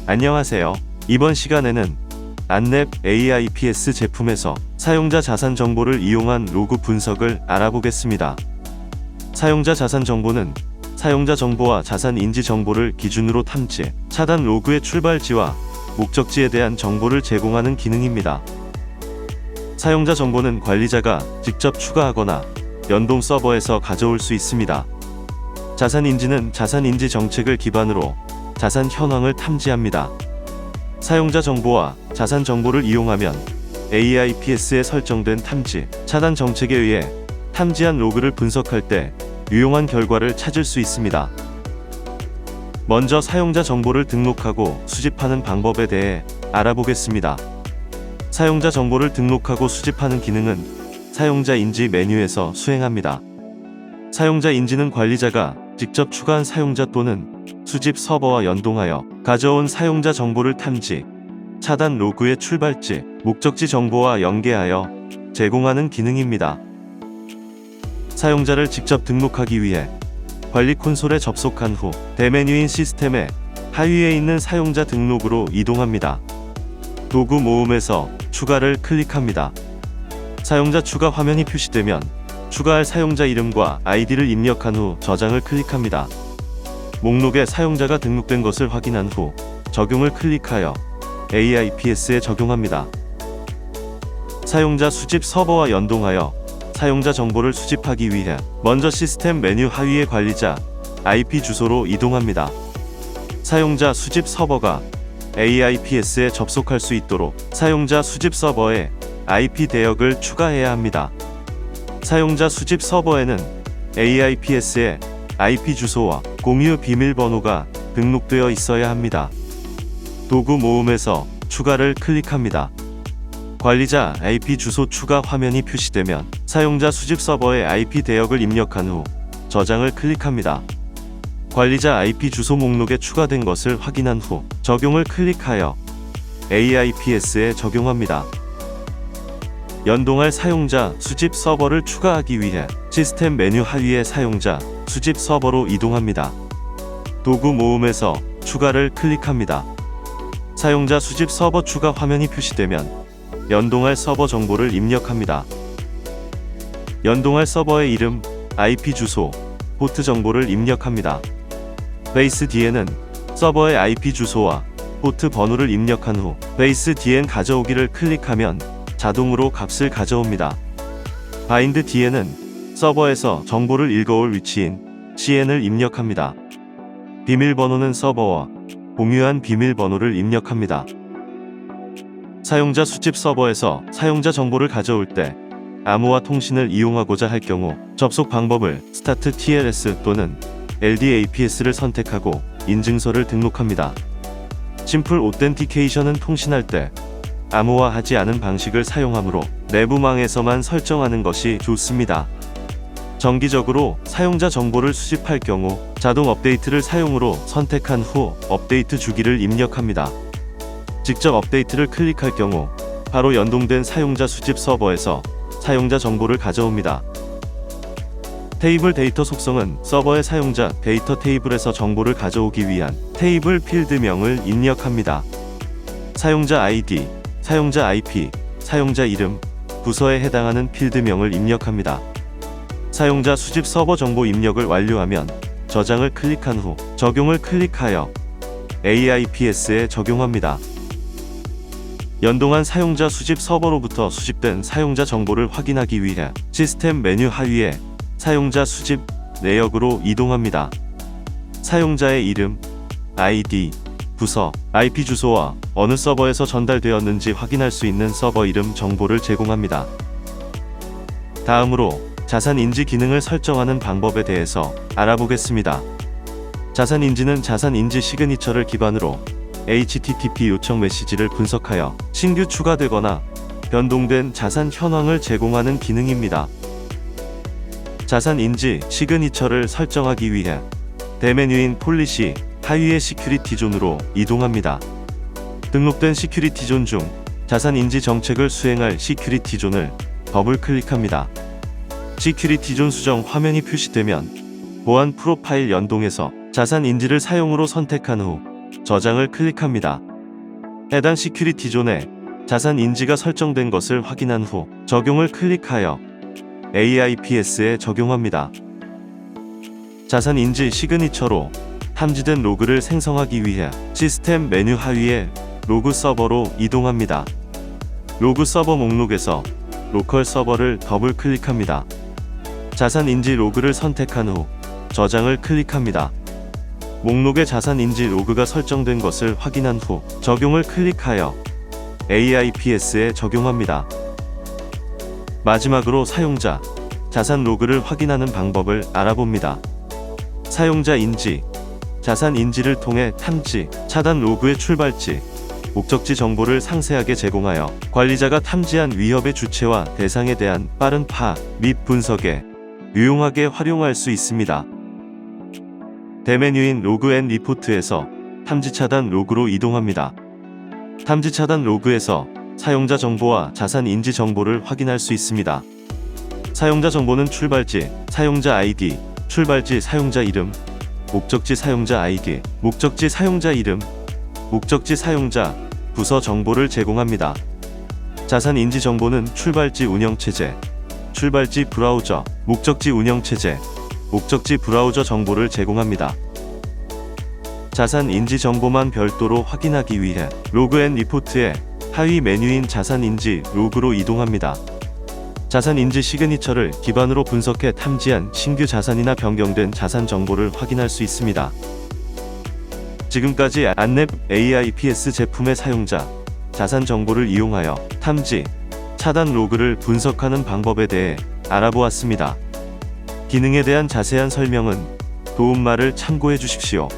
안녕하세요. 이번 시간에는 안랩 AIPS 제품에서 사용자 자산 정보를 이용한 로그 분석을 알아보겠습니다. 사용자 자산 정보는 사용자 정보와 자산 인지 정보를 기준으로 탐지, 차단 로그의 출발지와 목적지에 대한 정보를 제공하는 기능입니다. 사용자 정보는 관리자가 직접 추가하거나 연동 서버에서 가져올 수 있습니다. 자산 인지는 자산 인지 정책을 기반으로 자산 현황을 탐지합니다. 사용자 정보와 자산 정보를 이용하면 AIPS에 설정된 탐지, 차단 정책에 의해 탐지한 로그를 분석할 때 유용한 결과를 찾을 수 있습니다. 먼저 사용자 정보를 등록하고 수집하는 방법에 대해 알아보겠습니다. 사용자 정보를 등록하고 수집하는 기능은 사용자 인지 메뉴에서 수행합니다. 사용자 인지는 관리자가 직접 추가한 사용자 또는 수집 서버와 연동하여 가져온 사용자 정보를 탐지, 차단 로그의 출발지, 목적지 정보와 연계하여 제공하는 기능입니다. 사용자를 직접 등록하기 위해 관리 콘솔에 접속한 후 대메뉴인 시스템의 하위에 있는 사용자 등록으로 이동합니다. 도구 모음에서 추가를 클릭합니다. 사용자 추가 화면이 표시되면 추가할 사용자 이름과 아이디를 입력한 후 저장을 클릭합니다. 목록에 사용자가 등록된 것을 확인한 후 적용을 클릭하여 AIPS에 적용합니다. 사용자 수집 서버와 연동하여 사용자 정보를 수집하기 위해 먼저 시스템 메뉴 하위의 관리자 IP 주소로 이동합니다. 사용자 수집 서버가 AIPS에 접속할 수 있도록 사용자 수집 서버에 IP 대역을 추가해야 합니다. 사용자 수집 서버에는 AIPS에 IP 주소와 공유 비밀번호가 등록되어 있어야 합니다. 도구 모음에서 추가를 클릭합니다. 관리자 IP 주소 추가 화면이 표시되면 사용자 수집 서버에 IP 대역을 입력한 후 저장을 클릭합니다. 관리자 IP 주소 목록에 추가된 것을 확인한 후 적용을 클릭하여 AIPS에 적용합니다. 연동할 사용자 수집 서버를 추가하기 위해 시스템 메뉴 하위의 사용자 수집 서버로 이동합니다. 도구 모음에서 추가를 클릭합니다. 사용자 수집 서버 추가 화면이 표시되면 연동할 서버 정보를 입력합니다. 연동할 서버의 이름, IP 주소, 포트 정보를 입력합니다. 베이스 DN은 서버의 IP 주소와 포트 번호를 입력한 후 베이스 DN 가져오기를 클릭하면 자동으로 값을 가져옵니다. 바인드 DN은 서버에서 정보를 읽어올 위치인 CN을 입력합니다. 비밀번호는 서버와 공유한 비밀번호를 입력합니다. 사용자 수집 서버에서 사용자 정보를 가져올 때 암호화 통신을 이용하고자 할 경우 접속 방법을 스타트 TLS 또는 LDAPS를 선택하고 인증서를 등록합니다. 심플 오텐티케이션은 통신할 때 암호화하지 않은 방식을 사용하므로 내부망에서만 설정하는 것이 좋습니다. 정기적으로 사용자 정보를 수집할 경우 자동 업데이트를 사용으로 선택한 후 업데이트 주기를 입력합니다. 직접 업데이트를 클릭할 경우 바로 연동된 사용자 수집 서버에서 사용자 정보를 가져옵니다. 테이블 데이터 속성은 서버의 사용자 데이터 테이블에서 정보를 가져오기 위한 테이블 필드명을 입력합니다. 사용자 ID, 사용자 IP, 사용자 이름, 부서에 해당하는 필드명을 입력합니다. 사용자 수집 서버 정보 입력을 완료하면 저장을 클릭한 후 적용을 클릭하여 AIPS에 적용합니다. 연동한 사용자 수집 서버로부터 수집된 사용자 정보를 확인하기 위해 시스템 메뉴 하위에 사용자 수집 내역으로 이동합니다. 사용자의 이름, ID, 부서, IP 주소와 어느 서버에서 전달되었는지 확인할 수 있는 서버 이름 정보를 제공합니다. 다음으로 자산 인지 기능을 설정하는 방법에 대해서 알아보겠습니다. 자산 인지는 자산 인지 시그니처를 기반으로 HTTP 요청 메시지를 분석하여 신규 추가되거나 변동된 자산 현황을 제공하는 기능입니다. 자산 인지 시그니처를 설정하기 위해 대메뉴인 폴리시 하위의 시큐리티 존으로 이동합니다. 등록된 시큐리티 존 중 자산 인지 정책을 수행할 시큐리티 존을 더블 클릭합니다. 시큐리티 존 수정 화면이 표시되면 보안 프로파일 연동에서 자산 인지를 사용으로 선택한 후 저장을 클릭합니다. 해당 시큐리티 존에 자산 인지가 설정된 것을 확인한 후 적용을 클릭하여 AIPS에 적용합니다. 자산 인지 시그니처로 탐지된 로그를 생성하기 위해 시스템 메뉴 하위에 로그 서버로 이동합니다. 로그 서버 목록에서 로컬 서버를 더블 클릭합니다. 자산 인지 로그를 선택한 후 저장을 클릭합니다. 목록에 자산 인지 로그가 설정된 것을 확인한 후 적용을 클릭하여 AIPS에 적용합니다. 마지막으로 사용자 자산 로그를 확인하는 방법을 알아봅니다. 사용자 인지 자산 인지를 통해 탐지, 차단 로그의 출발지, 목적지 정보를 상세하게 제공하여 관리자가 탐지한 위협의 주체와 대상에 대한 빠른 파악 및 분석에 유용하게 활용할 수 있습니다. 대메뉴인 로그 앤 리포트에서 탐지 차단 로그로 이동합니다. 탐지 차단 로그에서 사용자 정보와 자산 인지 정보를 확인할 수 있습니다. 사용자 정보는 출발지, 사용자 아이디, 출발지 사용자 이름, 목적지 사용자 아이디, 목적지 사용자 이름, 목적지 사용자, 부서 정보를 제공합니다. 자산 인지 정보는 출발지 운영체제, 출발지 브라우저, 목적지 운영체제, 목적지 브라우저 정보를 제공합니다. 자산 인지 정보만 별도로 확인하기 위해 로그 앤 리포트의 하위 메뉴인 자산 인지 로그로 이동합니다. 자산 인지 시그니처를 기반으로 분석해 탐지한 신규 자산이나 변경된 자산 정보를 확인할 수 있습니다. 지금까지 안랩 AIPS 제품의 사용자 자산 정보를 이용하여 탐지, 차단 로그를 분석하는 방법에 대해 알아보았습니다. 기능에 대한 자세한 설명은 도움말을 참고해 주십시오.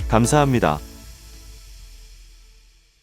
감사합니다.